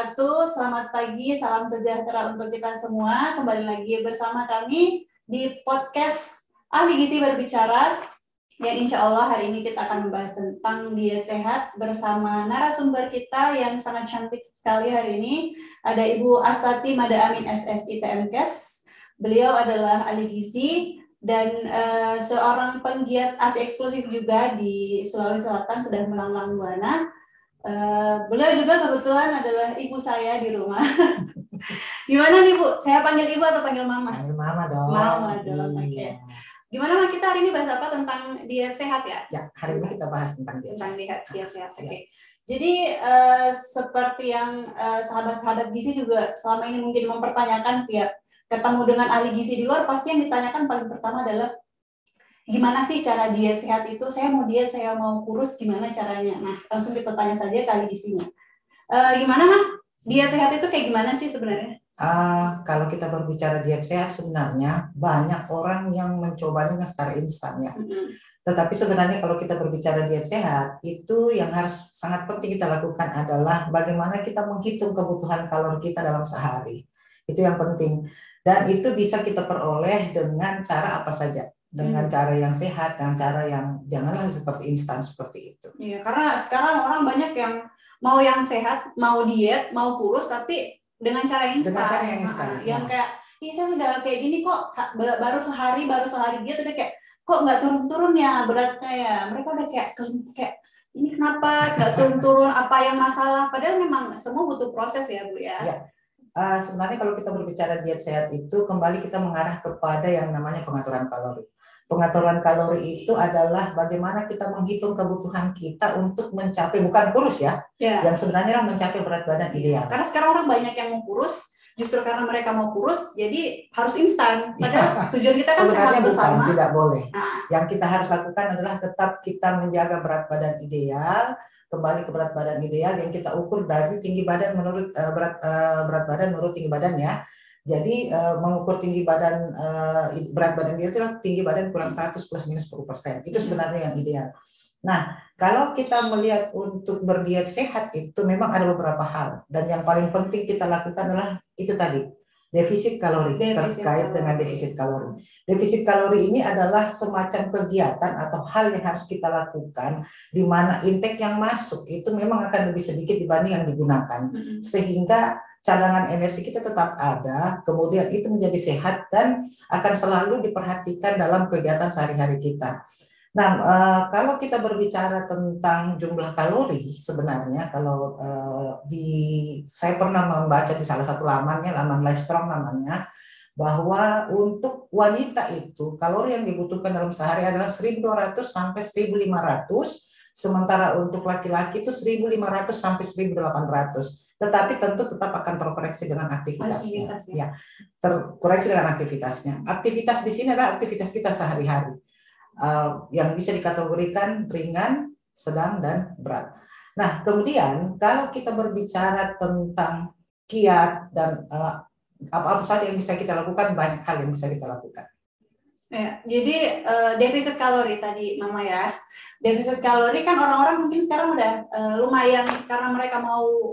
wabarakatuh. Selamat pagi, salam sejahtera untuk kita semua. Kembali lagi bersama kami di podcast Ahli Gizi Berbicara. Dan insya Allah hari ini kita akan membahas tentang diet sehat bersama narasumber kita yang sangat cantik sekali hari ini. Ada Ibu Astati Mada Amin SSI TMKes. Beliau adalah ahli gizi dan seorang penggiat ASI eksklusif juga di Sulawesi Selatan, sudah melanglang buana. Beliau juga kebetulan adalah ibu saya di rumah. Gimana nih Bu? Saya panggil ibu atau panggil mama? Panggil mama dong. Mama dong, oke. Okay. Gimana Ma, kita hari ini bahas apa tentang diet sehat ya? Ya, hari ini kita bahas tentang diet sehat. Oke. Okay. Jadi seperti yang sahabat-sahabat gizi juga selama ini mungkin mempertanyakan, tiap ketemu dengan ahli gizi di luar, pasti yang ditanyakan paling pertama adalah gimana sih cara diet sehat itu? Saya mau diet, saya mau kurus, gimana caranya? Nah, langsung kita tanya saja ke ahli gizinya. Gimana Mah? Diet sehat itu kayak gimana sih sebenarnya? Kalau kita berbicara diet sehat, sebenarnya banyak orang yang mencobanya secara instan ya. Tetapi sebenarnya kalau kita berbicara diet sehat, itu yang harus sangat penting kita lakukan adalah bagaimana kita menghitung kebutuhan kalori kita dalam sehari. Itu yang penting. Dan itu bisa kita peroleh dengan cara apa saja. Dengan cara yang sehat, dengan cara yang janganlah seperti instan seperti itu. Iya, karena sekarang orang banyak yang mau yang sehat, mau diet, mau kurus, tapi dengan cara instan. Dengan cara yang instan. Yang kayak, saya sudah kayak gini kok, baru sehari diet udah kayak, kok nggak turun-turun ya beratnya ya. Mereka udah kayak ini kenapa nggak turun-turun, apa yang masalah? Padahal memang semua butuh proses ya Bu ya. Ya. Sebenarnya kalau kita berbicara diet sehat itu kembali kita mengarah kepada yang namanya pengaturan kalori. Pengaturan kalori itu adalah bagaimana kita menghitung kebutuhan kita untuk mencapai, bukan kurus ya, yang sebenarnya mencapai berat badan ideal. Karena sekarang orang banyak yang mau kurus, justru karena mereka mau kurus, jadi harus instan. Padahal tujuan kita kan sehat bersama. Tidak boleh. Yang kita harus lakukan adalah tetap kita menjaga berat badan ideal, kembali ke berat badan ideal yang kita ukur dari tinggi badan menurut berat badan menurut tinggi badan ya. Jadi mengukur tinggi badan, berat badan dia itu tinggi badan kurang 100 plus minus 10%. Itu sebenarnya yang ideal. Nah, kalau kita melihat untuk berdiet sehat itu memang ada beberapa hal. Dan yang paling penting kita lakukan adalah itu tadi, defisit kalori, terkait dengan defisit kalori. Defisit kalori ini adalah semacam kegiatan atau hal yang harus kita lakukan di mana intake yang masuk itu memang akan lebih sedikit dibanding yang digunakan. Sehingga cadangan energi kita tetap ada, kemudian itu menjadi sehat dan akan selalu diperhatikan dalam kegiatan sehari-hari kita. Nah, kalau kita berbicara tentang jumlah kalori, sebenarnya kalau saya pernah membaca di salah satu lamannya, laman Livestrong namanya, bahwa untuk wanita itu kalori yang dibutuhkan dalam sehari adalah 1.200 sampai 1.500, sementara untuk laki-laki itu 1.500 sampai 1.800. Tetapi tentu tetap akan terkoreksi dengan aktivitasnya. Ya, terkoreksi dengan aktivitasnya. Aktivitas di sini adalah aktivitas kita sehari-hari. Yang bisa dikategorikan ringan, sedang, dan berat. Nah, kemudian kalau kita berbicara tentang kiat dan apa-apa saja yang bisa kita lakukan, banyak hal yang bisa kita lakukan. Ya, jadi defisit kalori tadi Mama ya. Defisit kalori kan orang-orang mungkin sekarang udah lumayan, karena mereka mau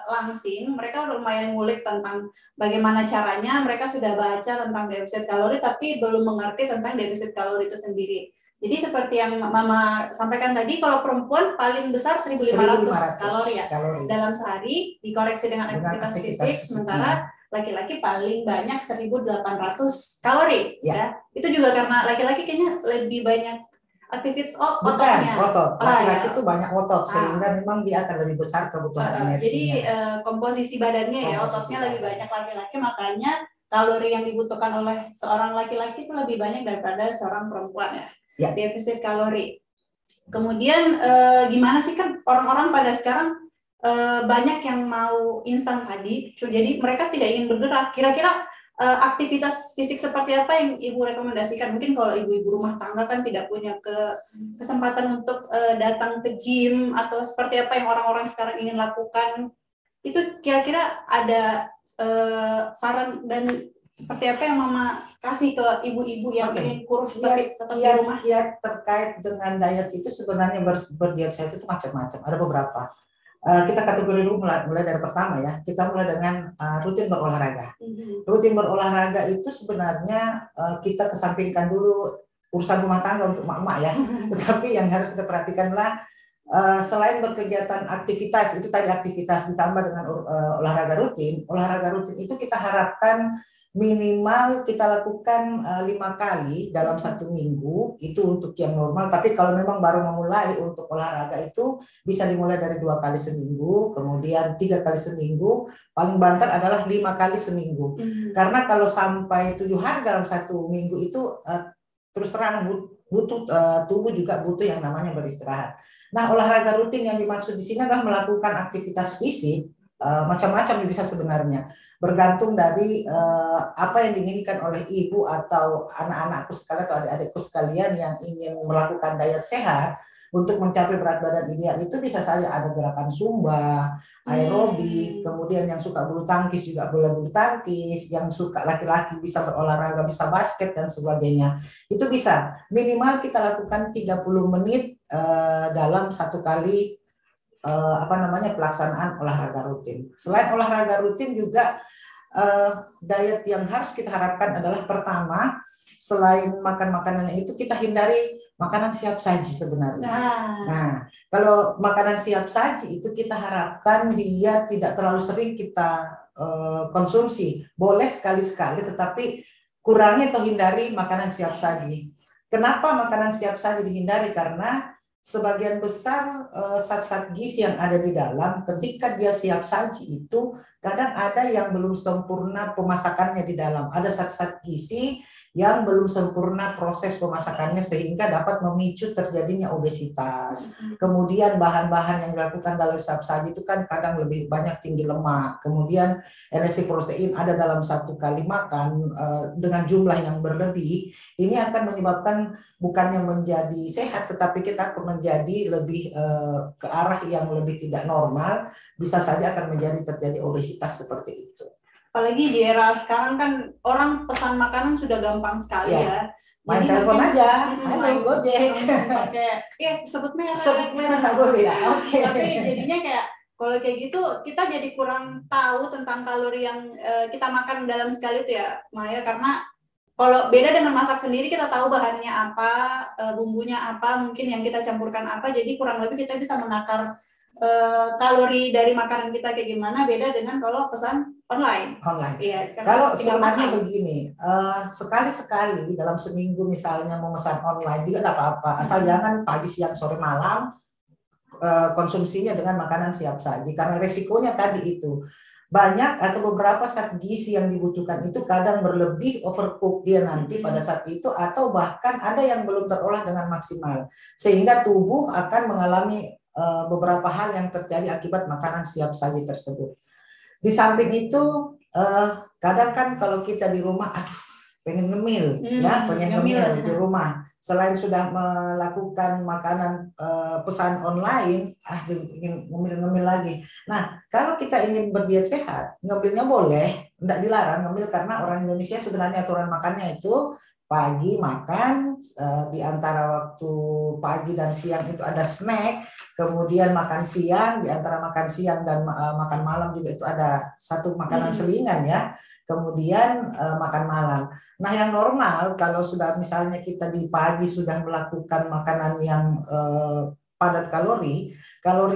langsing, mereka udah lumayan ngulik tentang bagaimana caranya. Mereka sudah baca tentang defisit kalori tapi belum mengerti tentang defisit kalori itu sendiri. Jadi seperti yang Mama sampaikan tadi, kalau perempuan paling besar 1.500 kalori ya dalam sehari, dikoreksi dengan aktivitas fisik, sementara laki-laki paling banyak 1.800 kalori ya. Itu juga karena laki-laki kayaknya lebih banyak aktivitas ototnya. Otot. Laki-laki itu banyak otot sehingga memang dia akan lebih besar kebutuhan energinya. Jadi komposisi badannya ya, ototnya lebih banyak laki-laki, makanya kalori yang dibutuhkan oleh seorang laki-laki itu lebih banyak daripada seorang perempuan ya. Defisit kalori. Kemudian gimana sih, kan orang-orang pada sekarang banyak yang mau instan tadi, jadi mereka tidak ingin bergerak. Kira-kira aktivitas fisik seperti apa yang Ibu rekomendasikan? Mungkin kalau ibu-ibu rumah tangga kan tidak punya kesempatan untuk datang ke gym, atau seperti apa yang orang-orang sekarang ingin lakukan. Itu kira-kira ada saran dan seperti apa yang Mama kasih ke ibu-ibu yang ingin kurus tapi tetap di rumah? Ya, terkait dengan diet itu sebenarnya berdiet sehat itu macam-macam. Ada beberapa. Kita kategori dulu mulai dari pertama ya. Kita mulai dengan rutin berolahraga. Rutin berolahraga itu sebenarnya kita kesampingkan dulu urusan rumah tangga untuk emak-emak ya. Tetapi yang harus kita perhatikanlah selain berkegiatan aktivitas, itu tadi aktivitas ditambah dengan olahraga rutin itu kita harapkan minimal kita lakukan 5 kali dalam 1 minggu, itu untuk yang normal. Tapi kalau memang baru memulai untuk olahraga itu bisa dimulai dari 2 kali seminggu, kemudian 3 kali seminggu, paling banter adalah 5 kali seminggu. Karena kalau sampai 7 hari dalam 1 minggu itu terus terang butuh tubuh juga butuh yang namanya beristirahat. Nah, olahraga rutin yang dimaksud di sini adalah melakukan aktivitas fisik macam-macam bisa sebenarnya, bergantung dari apa yang diinginkan oleh ibu atau anak-anakku sekalian atau adik-adikku sekalian yang ingin melakukan diet sehat untuk mencapai berat badan ideal. Itu bisa saja ada gerakan zumba, aerobik, kemudian yang suka bulu tangkis juga boleh bulu tangkis, yang suka laki-laki bisa berolahraga, bisa basket dan sebagainya. Itu bisa minimal kita lakukan 30 menit dalam 1 kali pelaksanaan olahraga rutin. Selain olahraga rutin juga diet yang harus kita harapkan adalah pertama, selain makan makanan itu kita hindari makanan siap saji sebenarnya. Nah, kalau makanan siap saji itu kita harapkan dia tidak terlalu sering kita konsumsi. Boleh sekali-sekali, tetapi kurangi atau hindari makanan siap saji. Kenapa makanan siap saji dihindari? Karena sebagian besar zat-zat gizi yang ada di dalam ketika dia siap saji itu kadang ada yang belum sempurna pemasakannya di dalam. Ada zat-zat gizi yang belum sempurna proses pemasakannya sehingga dapat memicu terjadinya obesitas. Kemudian bahan-bahan yang dilakukan dalam siap saji itu kan kadang lebih banyak tinggi lemak. Kemudian energi protein ada dalam 1 kali makan dengan jumlah yang berlebih. Ini akan menyebabkan bukannya menjadi sehat, tetapi kita akan menjadi lebih ke arah yang lebih tidak normal. Bisa saja akan terjadi obesitas seperti itu. Apalagi di era sekarang kan orang pesan makanan sudah gampang sekali ya. Main telepon aja, halo Gojek. Sebut merek. Sebut merek nggak boleh ya. Oke. Tapi jadinya kayak kalau kayak gitu kita jadi kurang tahu tentang kalori yang kita makan dalam sekali itu ya, Maya, karena kalau beda dengan masak sendiri kita tahu bahannya apa, bumbunya apa, mungkin yang kita campurkan apa, jadi kurang lebih kita bisa menakar kalori dari makanan kita kayak gimana. Beda dengan kalau pesan online. Iya, kalau sebenarnya begini, sekali-sekali dalam seminggu misalnya mau pesan online juga tidak apa-apa, asal jangan pagi, siang, sore, malam konsumsinya dengan makanan siap saji, karena resikonya tadi itu banyak atau beberapa zat gizi yang dibutuhkan itu kadang berlebih, overcook dia nanti pada saat itu, atau bahkan ada yang belum terolah dengan maksimal sehingga tubuh akan mengalami beberapa hal yang terjadi akibat makanan siap saji tersebut. Di samping itu kadang kan kalau kita di rumah pengen ngemil pengen ngemil di rumah, selain sudah melakukan makanan pesan online, ingin ngemil lagi. Nah, kalau kita ingin berdiet sehat, ngemilnya boleh, tidak dilarang ngemil, karena orang Indonesia sebenarnya aturan makannya itu pagi makan, di antara waktu pagi dan siang itu ada snack, kemudian makan siang, di antara makan siang dan makan malam juga itu ada satu makanan selingan ya, kemudian makan malam. Nah, yang normal kalau sudah misalnya kita di pagi sudah melakukan makanan yang padat kalori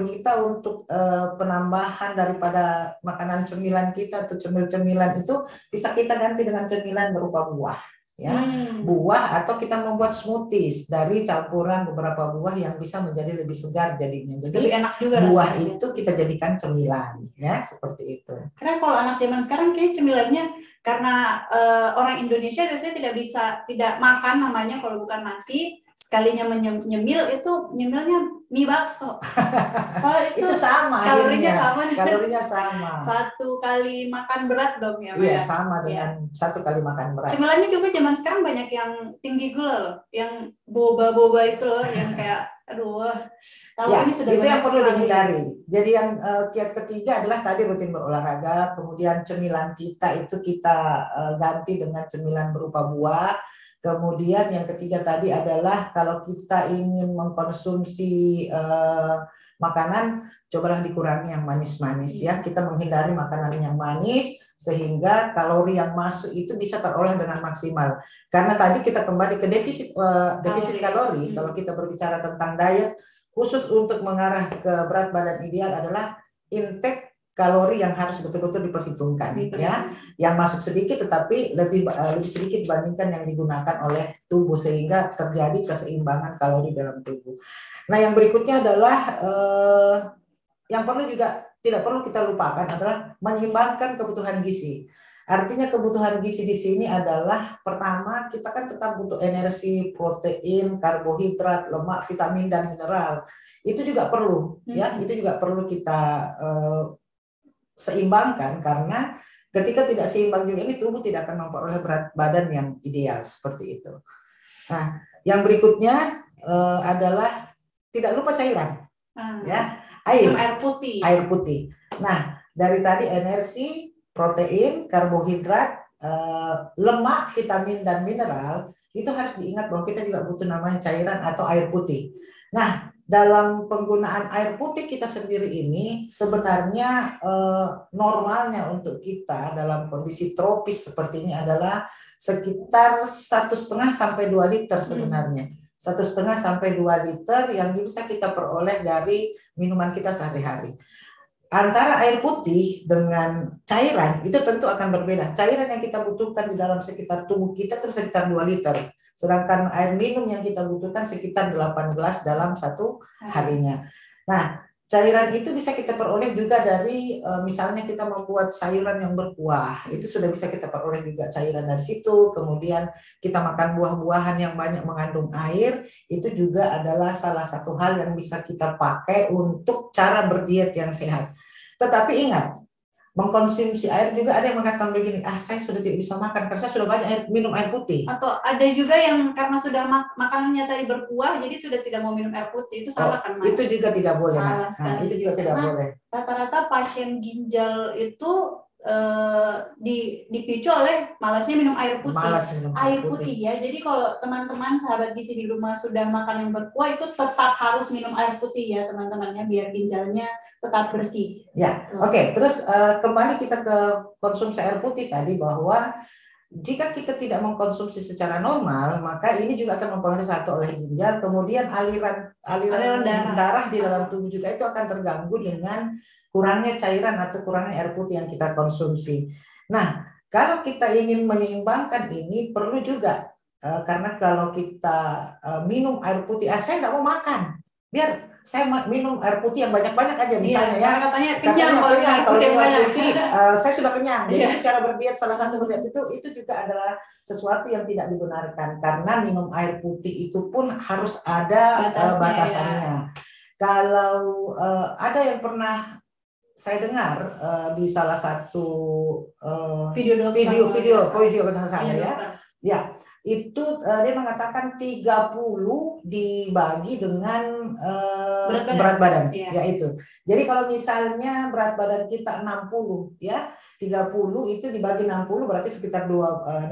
kita untuk penambahan daripada makanan cemilan kita atau cemil-cemilan itu bisa kita ganti dengan cemilan berupa buah. Buah, atau kita membuat smoothies dari campuran beberapa buah yang bisa menjadi lebih segar jadinya. Jadi enak juga buah rasanya. Itu kita jadikan cemilan ya, seperti itu. Karena kalau anak zaman sekarang kayak cemilannya, karena orang Indonesia biasanya tidak makan namanya kalau bukan nasi, sekalinya nyemil itu nyemilnya mie bakso. Kalau itu sama, kalorinya sama. 1 kali makan berat dong ya. Iya, sama dengan 1 kali makan berat. Cemilannya juga zaman sekarang banyak yang tinggi gula loh, yang boba-boba itu loh, yang kayak kalori sudah itu yang perlu dihindari. Jadi yang kiat ketiga adalah tadi rutin berolahraga, kemudian cemilan kita itu kita ganti dengan cemilan berupa buah. Kemudian yang ketiga tadi adalah kalau kita ingin mengkonsumsi makanan cobalah dikurangi yang manis-manis ya. Kita menghindari makanan yang manis sehingga kalori yang masuk itu bisa terolah dengan maksimal. Karena tadi kita kembali ke defisit kalori. Kalau kita berbicara tentang diet khusus untuk mengarah ke berat badan ideal adalah intake kalori yang harus betul-betul diperhitungkan ya, yang masuk sedikit tetapi lebih sedikit dibandingkan yang digunakan oleh tubuh sehingga terjadi keseimbangan kalori dalam tubuh. Nah, yang berikutnya adalah yang tidak perlu kita lupakan adalah menyeimbangkan kebutuhan gizi. Artinya kebutuhan gizi di sini adalah pertama kita kan tetap butuh energi, protein, karbohidrat, lemak, vitamin dan mineral. Itu juga perlu ya, itu juga perlu kita seimbangkan karena ketika tidak seimbang juga ini tubuh tidak akan memperoleh berat badan yang ideal seperti itu. Nah, yang berikutnya adalah tidak lupa cairan, ya, air putih. Nah, dari tadi energi, protein, karbohidrat, lemak, vitamin dan mineral itu harus diingat bahwa kita juga butuh namanya cairan atau air putih. Nah, dalam penggunaan air putih kita sendiri ini sebenarnya normalnya untuk kita dalam kondisi tropis seperti ini adalah sekitar 1,5 sampai 2 liter sebenarnya. 1,5 sampai 2 liter yang bisa kita peroleh dari minuman kita sehari-hari. Antara air putih dengan cairan itu tentu akan berbeda. Cairan yang kita butuhkan di dalam sekitar tubuh kita itu sekitar 2 liter. Sedangkan air minum yang kita butuhkan sekitar 8 gelas dalam satu harinya. Nah, cairan itu bisa kita peroleh juga dari misalnya kita membuat sayuran yang berkuah. Itu sudah bisa kita peroleh juga cairan dari situ. Kemudian kita makan buah-buahan yang banyak mengandung air. Itu juga adalah salah satu hal yang bisa kita pakai untuk cara berdiet yang sehat. Tetapi ingat, mengkonsumsi air juga ada yang mengatakan begini, saya sudah tidak bisa makan karena saya sudah banyak minum air putih. Atau ada juga yang karena sudah makanannya tadi berkuah, jadi sudah tidak mau minum air putih. Itu salah kan, Mas? Itu juga tidak boleh. Salah itu juga tidak boleh. Rata-rata pasien ginjal itu dipicu oleh malasnya minum air putih. Air putih ya. Jadi kalau teman-teman sahabat gizi di rumah sudah makan yang berkuah itu tetap harus minum air putih ya teman-temannya biar ginjalnya tetap bersih. Ya, oke. Terus kembali kita ke konsumsi air putih tadi bahwa jika kita tidak mengkonsumsi secara normal, maka ini juga akan mempengaruhi satu oleh ginjal, kemudian aliran darah di dalam tubuh juga itu akan terganggu dengan kurangnya cairan atau kurangnya air putih yang kita konsumsi. Nah, kalau kita ingin menyeimbangkan ini perlu juga karena kalau kita minum air putih, saya nggak mau makan, biar saya minum air putih yang banyak-banyak aja misalnya ya. Katanya kenyang kalau air putih yang banyak. Saya sudah kenyang. Jadi cara berdiet salah satu berdiet itu juga adalah sesuatu yang tidak dibenarkan karena minum air putih itu pun harus ada batasannya. Ya. Kalau ada yang pernah saya dengar di salah satu video ya itu dia mengatakan 30 dibagi dengan berat badan ya itu. Jadi kalau misalnya berat badan kita 60 ya 30 itu dibagi 60 berarti sekitar 0,2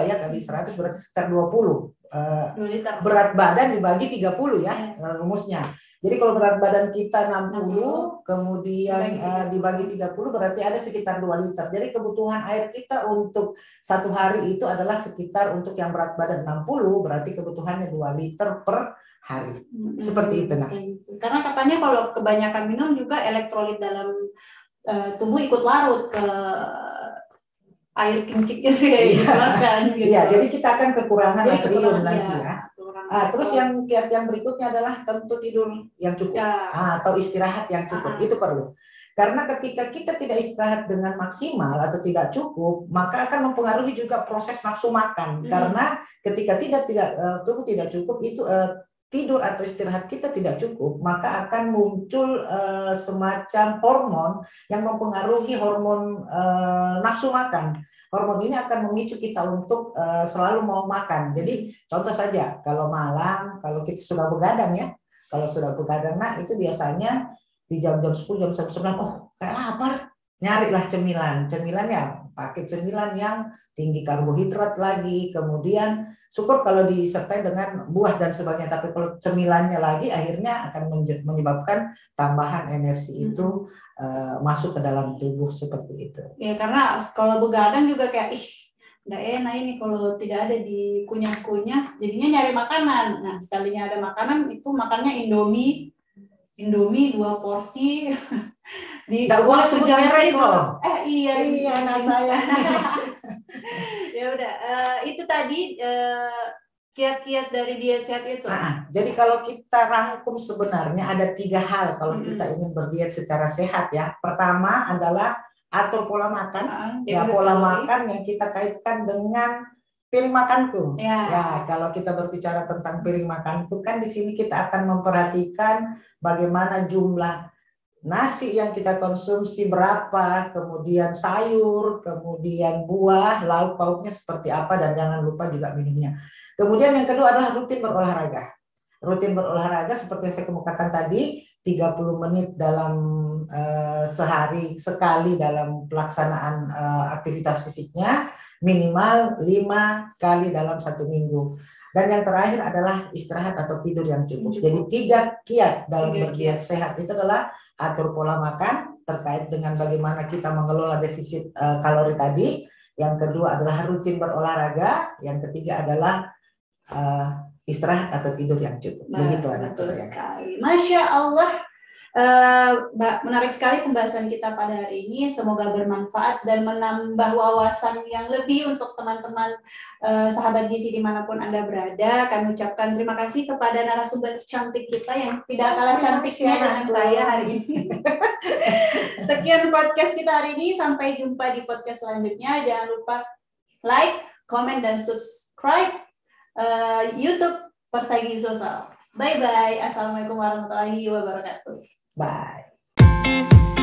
ya kali 100 berarti sekitar 20 berat badan dibagi 30 ya rumusnya. Jadi kalau berat badan kita 60 kemudian dibagi 30 berarti ada sekitar 2 liter. Jadi kebutuhan air kita untuk satu hari itu adalah sekitar untuk yang berat badan 60 berarti kebutuhannya 2 liter per hari. Seperti itu nah. Karena katanya kalau kebanyakan minum juga elektrolit dalam tubuh ikut larut ke air kencingnya dikeluarkan gitu. Iya, jadi kita akan kekurangan natrium nanti ya. Terus yang berikutnya adalah tentu tidur yang cukup atau istirahat yang cukup itu perlu. Karena ketika kita tidak istirahat dengan maksimal atau tidak cukup, maka akan mempengaruhi juga proses nafsu makan. Karena ketika tubuh tidak cukup itu tidur atau istirahat kita tidak cukup, maka akan muncul semacam hormon yang mempengaruhi hormon nafsu makan. Hormon ini akan memicu kita untuk selalu mau makan. Jadi contoh saja, kalau malam, kalau kita sudah begadang ya, kalau sudah begadang, nah itu biasanya di jam-jam 10, jam 11, oh kayak lapar, nyarilah cemilan. Cemilan ya pakai cemilan yang tinggi karbohidrat lagi, kemudian syukur kalau disertai dengan buah dan sebagainya, tapi kalau cemilannya lagi akhirnya akan menyebabkan tambahan energi itu masuk ke dalam tubuh seperti itu. Ya karena kalau begadang juga kayak nggak enak ini kalau tidak ada di kunyah-kunyah, jadinya nyari makanan. Nah sekalinya ada makanan itu makannya Indomie 2 porsi. Nggak boleh sebut merek loh. Iya anak saya. Ya udah, itu tadi kiat-kiat dari diet sehat itu. Jadi kalau kita rangkum sebenarnya ada 3 hal kalau kita ingin berdiet secara sehat ya. Pertama adalah atur pola makan. Pola makan yang kita kaitkan dengan piring makanku. Ya, kalau kita berbicara tentang piring makanku kan di sini kita akan memperhatikan bagaimana jumlah nasi yang kita konsumsi berapa, kemudian sayur, kemudian buah, lauk pauknya seperti apa, dan jangan lupa juga minumnya. Kemudian yang kedua adalah rutin berolahraga. Rutin berolahraga seperti yang saya kemukakan tadi, 30 menit dalam sehari sekali dalam pelaksanaan aktivitas fisiknya, minimal 5 kali dalam 1 minggu. Dan yang terakhir adalah istirahat atau tidur yang cukup. Jadi 3 kiat dalam berdiet sehat itu adalah atur pola makan terkait dengan bagaimana kita mengelola defisit kalori tadi. Yang kedua adalah rutin berolahraga. Yang ketiga adalah istirahat atau tidur yang cukup. Begitu anak saya. Masya Allah. Menarik sekali pembahasan kita pada hari ini. Semoga bermanfaat dan menambah wawasan yang lebih untuk teman-teman sahabat gizi dimanapun Anda berada. Kami ucapkan terima kasih kepada narasumber cantik kita yang tidak kalah cantiknya dengan saya hari ini. Sekian podcast kita hari ini. Sampai jumpa di podcast selanjutnya. Jangan lupa like, comment, dan subscribe YouTube Persagi Sosial. Bye-bye. Assalamualaikum warahmatullahi wabarakatuh. Bye.